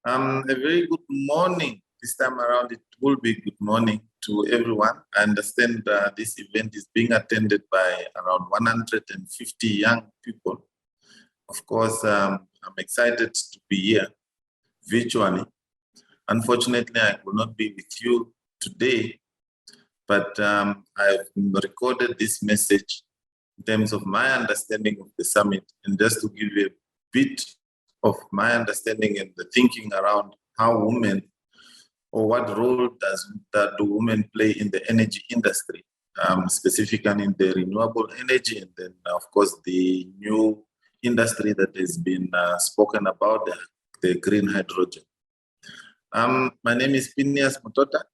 A very good morning. This time around, it will be good morning to everyone. I understand this event is being attended by around 150 young people. Of course, I'm excited to be here virtually. Unfortunately, I will not be with you today, but I've recorded this message in terms of my understanding of the summit, and just to give you a bit of my understanding and the thinking around how women, or what role do women play in the energy industry, specifically in the renewable energy, and then of course the new industry that has been spoken about, the green hydrogen. My name is Pinehas Mutota.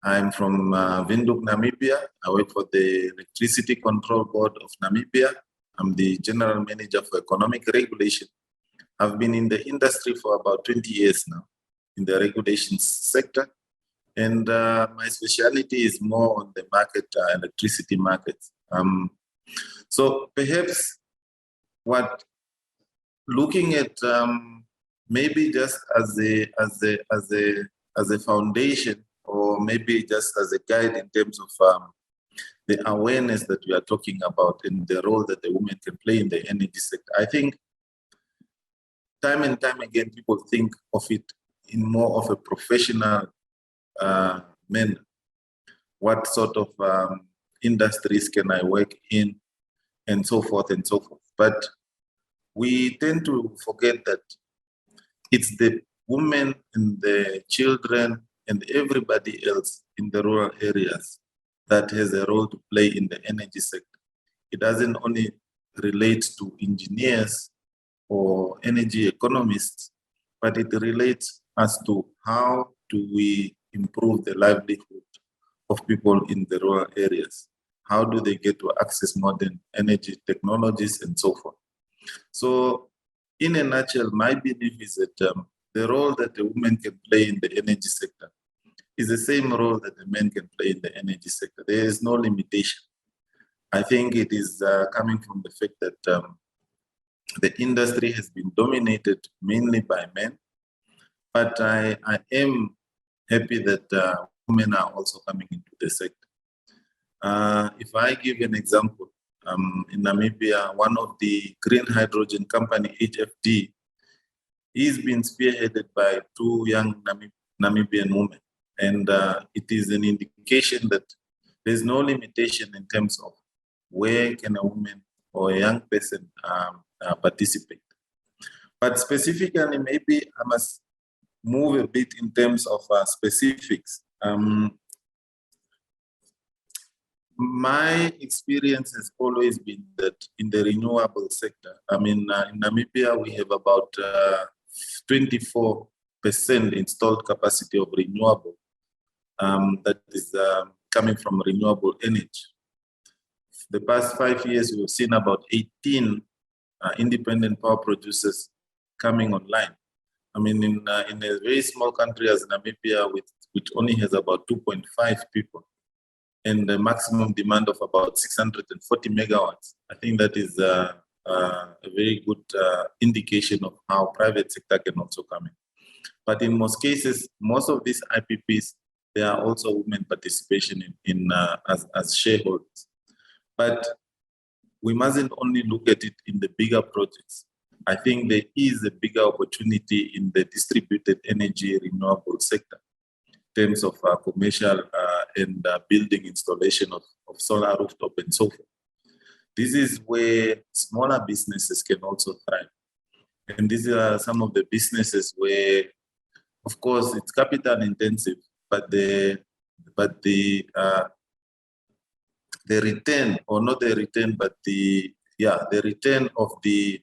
I'm from Windhoek, Namibia. I work for the Electricity Control Board of Namibia. I'm the General Manager for Economic Regulation. I've been in the industry for about 20 years now, in the regulations sector. And my specialty is more on the market, electricity markets. So perhaps looking at maybe just as a foundation, or maybe just as a guide in terms of the awareness that we are talking about and the role that the women can play in the energy sector. I think time and time again, people think of it in more of a professional manner. What sort of industries can I work in, and so forth and so forth. But we tend to forget that it's the women and the children and everybody else in the rural areas that has a role to play in the energy sector. It doesn't only relate to engineers or energy economists, but it relates as to how do we improve the livelihood of people in the rural areas? How do they get to access modern energy technologies and so forth? So in a nutshell, my belief is that the role that the women can play in the energy sector is the same role that the men can play in the energy sector. There is no limitation. I think it is coming from the fact that the industry has been dominated mainly by men, but I am happy that women are also coming into the sector. If I give an example, in Namibia, one of the green hydrogen company, HFD, is being spearheaded by two young Namibian women. And it is an indication that there's no limitation in terms of where can a woman or a young person participate. But specifically, maybe I must move a bit in terms of specifics. My experience has always been that in the renewable sector, I mean, in Namibia, we have about 24% installed capacity of renewable that is coming from renewable energy. The past 5 years, we've seen about 18 independent power producers coming online. I mean, in a very small country as Namibia, which only has about 2.5 people, and the maximum demand of about 640 megawatts, I think that is a very good indication of how private sector can also come in. But in most cases, most of these IPPs, there are also women participation as shareholders. But we mustn't only look at it in the bigger projects. I think there is a bigger opportunity in the distributed energy renewable sector in terms of commercial and building installation of solar rooftop and so forth. This is where smaller businesses can also thrive. And these are some of the businesses where, of course, it's capital intensive, but the return, or not the return, but the return of the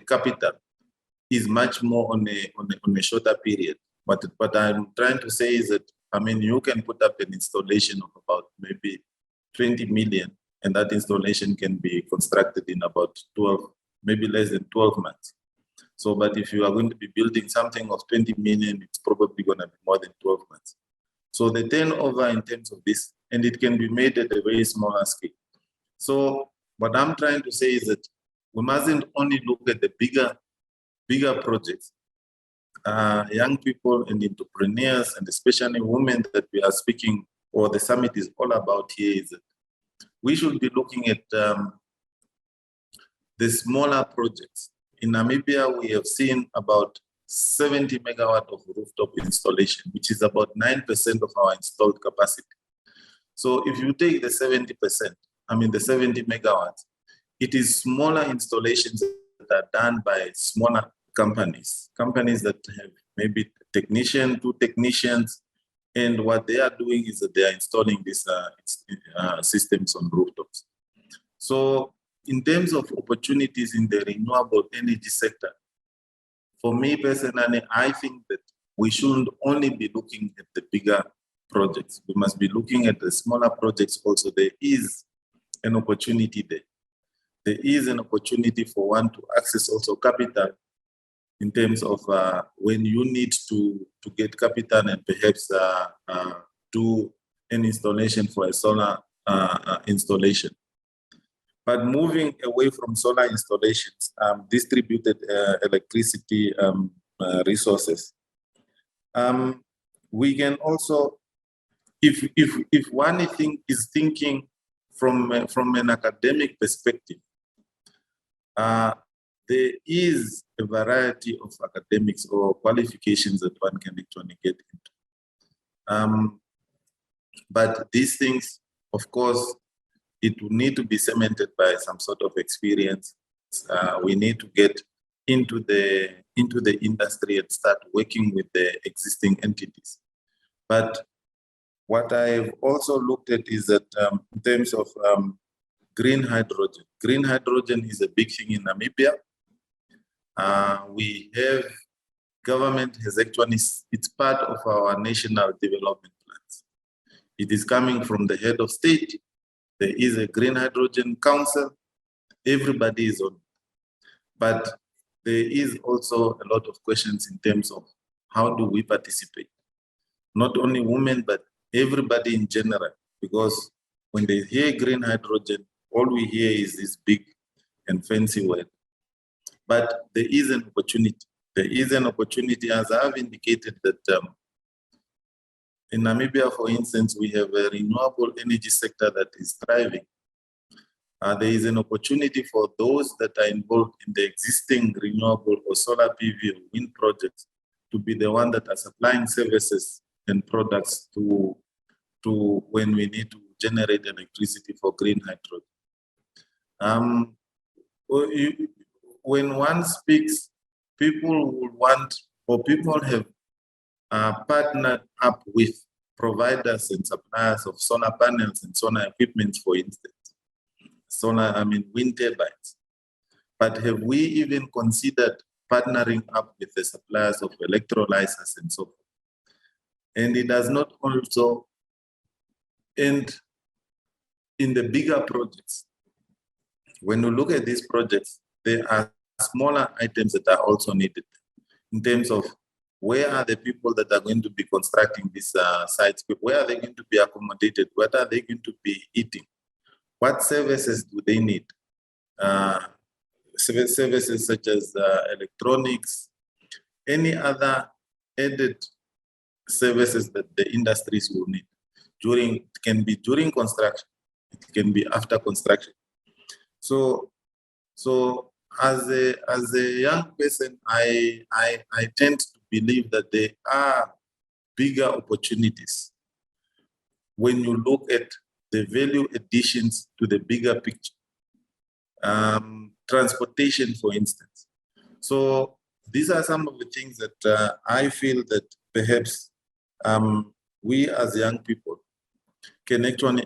capital is much more on a shorter period. But what I'm trying to say is that, I mean, you can put up an installation of about maybe 20 million, and that installation can be constructed in about 12, maybe less than 12 months. So, but if you are going to be building something of 20 million, it's probably going to be more than 12 months. So the turnover in terms of this, and it can be made at a very smaller scale. So what I'm trying to say is that we mustn't only look at the bigger bigger projects, young people and entrepreneurs, and especially women that we are speaking, or the summit is all about here, is that we should be looking at the smaller projects. In Namibia, we have seen about 70 megawatt of rooftop installation, which is about 9% of our installed capacity. So if you take the 70%, the 70 megawatts, it is smaller installations that are done by smaller companies that have maybe two technicians, and what they are doing is that they are installing these systems on rooftops. So in terms of opportunities in the renewable energy sector, for me personally, I think that we shouldn't only be looking at the bigger projects. We must be looking at the smaller projects also. There is an opportunity there. There is an opportunity for one to access also capital in terms of when you need to get capital and perhaps do an installation for a solar installation. But moving away from solar installations, distributed electricity resources, we can also, if one is thinking from an academic perspective, there is a variety of academics or qualifications that one can actually get into. But these things, of course, it will need to be cemented by some sort of experience. We need to get into the industry and start working with the existing entities. But what I've also looked at is that in terms of green hydrogen is a big thing in Namibia. We have, government has actually, it's part of our national development plans. It is coming from the head of state. There is a Green Hydrogen Council. Everybody is on it. But there is also a lot of questions in terms of how do we participate? Not only women, but everybody in general. Because when they hear green hydrogen, all we hear is this big and fancy word. But there is an opportunity. There is an opportunity, as I've indicated, that in Namibia, for instance, we have a renewable energy sector that is thriving. There is an opportunity for those that are involved in the existing renewable or solar PV or wind projects to be the one that are supplying services and products to when we need to generate electricity for green hydrogen. When one speaks, people will want, or people have partnered up with providers and suppliers of solar panels and solar equipment, for instance, wind turbines. But have we even considered partnering up with the suppliers of electrolyzers and so forth? And it does not also end in the bigger projects. When you look at these projects, there are smaller items that are also needed in terms of where are the people that are going to be constructing these sites? Where are they going to be accommodated? What are they going to be eating? What services do they need? Services such as electronics, any other added services that the industries will need. It can be during construction, it can be after construction. So as a young person, I tend to believe that there are bigger opportunities when you look at the value additions to the bigger picture. Transportation, for instance. So these are some of the things that I feel that perhaps we as young people can actually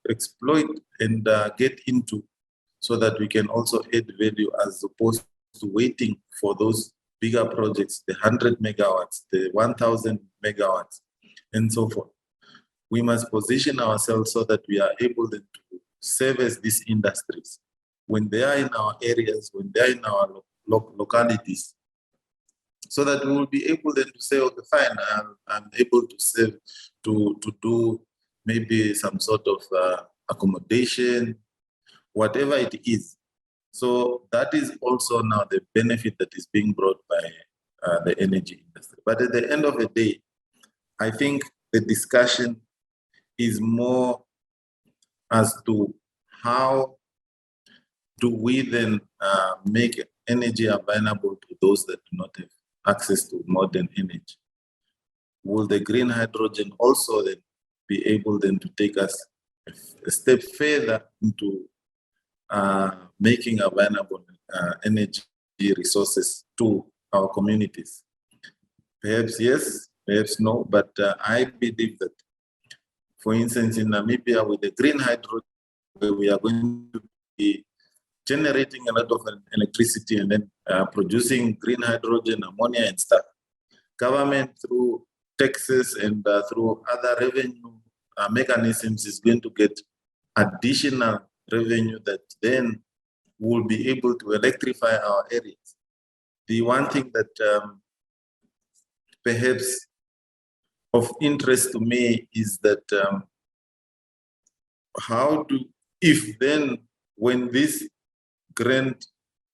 exploit and get into, so that we can also add value as opposed to waiting for those bigger projects, the 100 megawatts, the 1,000 megawatts, and so forth. We must position ourselves so that we are able to service these industries when they are in our areas, when they are in our localities, so that we will be able then to say, okay, fine, I'm able to save, to do maybe some sort of accommodation, whatever it is. So that is also now the benefit that is being brought by the energy industry. But at the end of the day, I think the discussion is more as to how do we then make energy available to those that do not have access to modern energy? Will the green hydrogen also then be able then to take us a step further into making available energy resources to our communities? Perhaps yes, perhaps no, but I believe that, for instance, in Namibia with the green hydrogen, we are going to be generating a lot of electricity and then producing green hydrogen, ammonia and stuff. Government through taxes and through other revenue mechanisms is going to get additional revenue that then will be able to electrify our areas. The one thing that perhaps of interest to me is that if then when this grant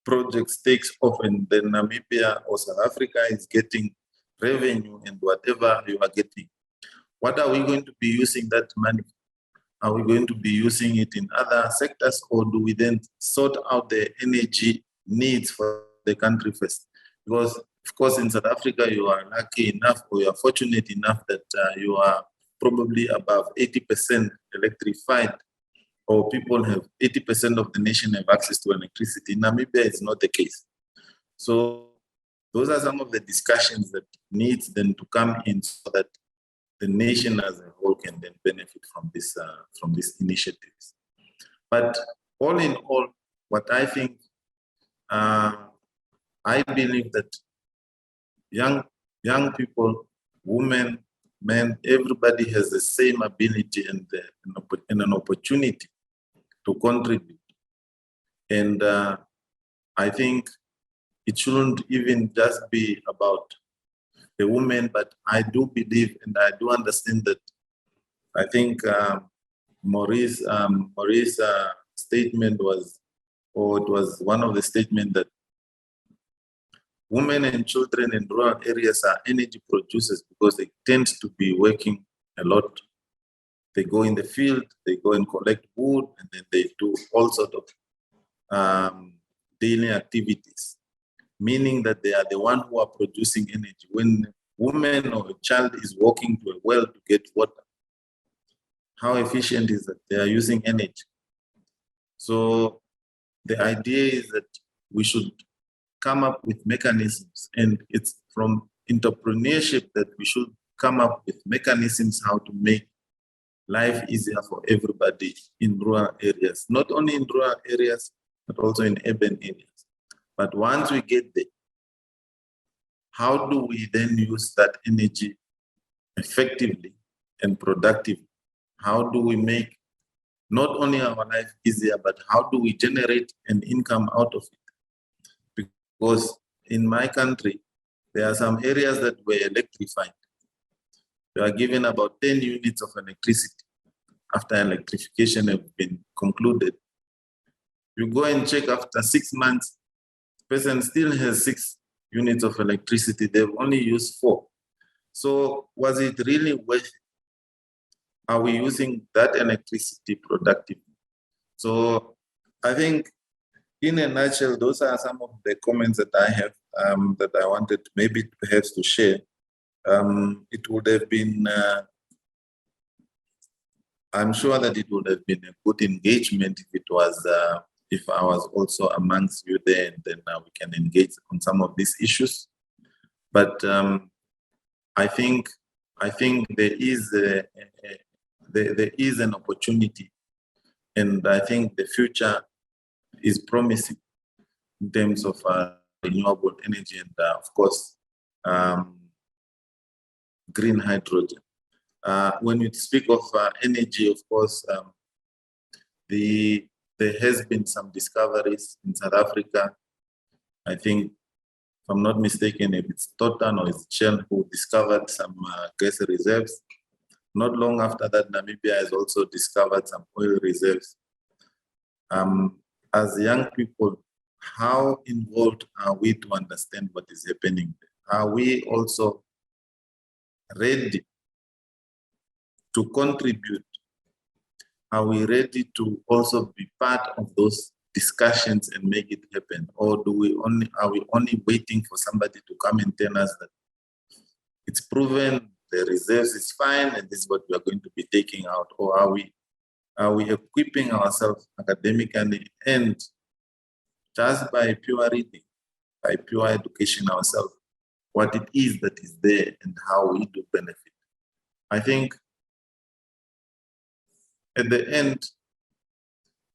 projects takes off and then Namibia or South Africa is getting revenue and whatever you are getting, what are we going to be using that money? Are we going to be using it in other sectors, or do we then sort out the energy needs for the country first? Because of course in South Africa you are lucky enough, or you are fortunate enough that you are probably above 80% electrified, or people have 80% of the nation have access to electricity. In Namibia, it's not the case. So those are some of the discussions that needs then to come in so that the nation as a whole can then benefit from these initiatives. But all in all, what I think, I believe that young people, women, men, everybody has the same ability and an opportunity to contribute. And I think it shouldn't even just be about the women, but I do believe and I do understand that I think Maurice's statement was, or it was one of the statements that women and children in rural areas are energy producers because they tend to be working a lot. They go in the field, they go and collect wood, and then they do all sorts of daily activities, meaning that they are the one who are producing energy. When a woman or a child is walking to a well to get water, how efficient is that? They are using energy. So the idea is that we should come up with mechanisms, and it's from entrepreneurship that we should come up with mechanisms how to make life easier for everybody in rural areas, not only in rural areas, but also in urban areas. But once we get there, how do we then use that energy effectively and productively? How do we make not only our life easier, but how do we generate an income out of it? Because in my country, there are some areas that were electrified. We are given about 10 units of electricity after electrification has been concluded. You go and check after 6 months, the person still has 6 units of electricity. They've only used 4. So was it really worth it? Are we using that electricity productively? So I think in a nutshell, those are some of the comments that I have that I wanted maybe perhaps to share. It would have been, I'm sure that it would have been a good engagement if it was, if I was also amongst you there, and then we can engage on some of these issues. But I think there is there is an opportunity, and I think the future is promising in terms of renewable energy and, of course, green hydrogen. When we speak of energy, of course, there has been some discoveries in South Africa. I think, if I'm not mistaken, if it's Totan or it's Shell who discovered some gas reserves. Not long after that, Namibia has also discovered some oil reserves. As young people, how involved are we to understand what is happening? Are we also ready to contribute? Are we ready to also be part of those discussions and make it happen? Or are we only waiting for somebody to come and tell us that it's proven, the reserves is fine, and this is what we are going to be taking out? Or are we equipping ourselves academically and just by pure reading, by pure education ourselves, what it is that is there and how we do benefit? I think at the end,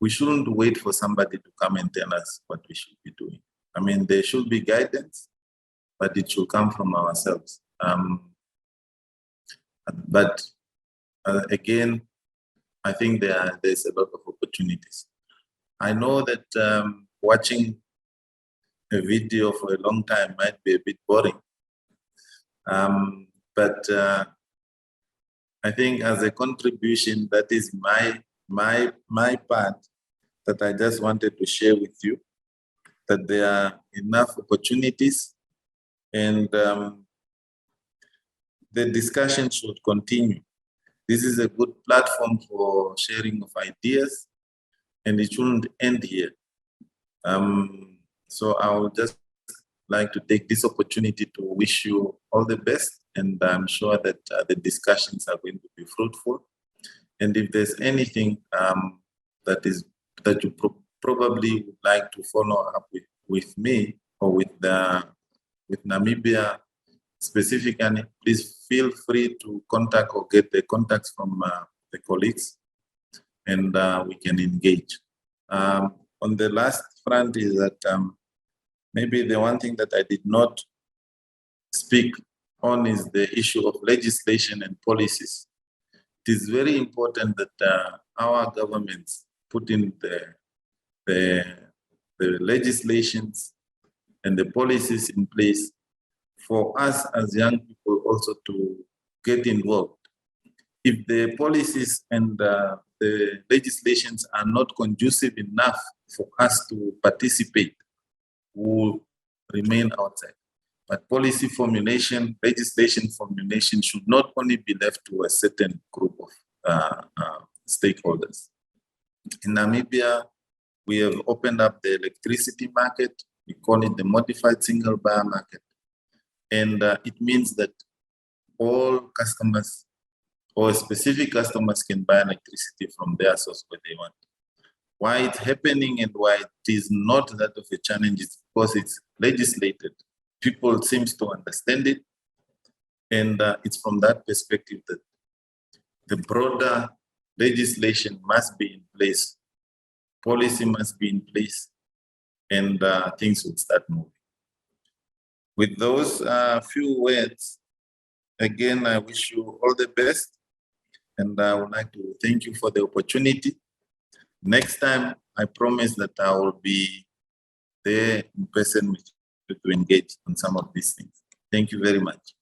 we shouldn't wait for somebody to come and tell us what we should be doing. I mean, there should be guidance, but it should come from ourselves. Again, I think there's a lot of opportunities. I know that watching a video for a long time might be a bit boring, but I think as a contribution, that is my part that I just wanted to share with you, that there are enough opportunities, and the discussion should continue. This is a good platform for sharing of ideas, and it shouldn't end here. So I would just like to take this opportunity to wish you all the best, and I'm sure that the discussions are going to be fruitful. And if there's anything that you probably would like to follow up with me or with Namibia specifically, please feel free to contact or get the contacts from the colleagues, and we can engage. On the last front is that maybe the one thing that I did not speak on is the issue of legislation and policies. It is very important that our governments put in the legislations and the policies in place for us as young people also to get involved. If the policies and the legislations are not conducive enough for us to participate, we will remain outside. But policy formulation, legislation formulation should not only be left to a certain group of stakeholders. In Namibia, we have opened up the electricity market. We call it the modified single buyer market. And it means that all customers or specific customers can buy electricity from their source where they want. Why it's happening and why it is not that of a challenge is because it's legislated. People seem to understand it. And it's from that perspective that the broader legislation must be in place, policy must be in place, and things will start moving. With those few words, again, I wish you all the best, and I would like to thank you for the opportunity. Next time, I promise that I will be there in person with you to engage on some of these things. Thank you very much.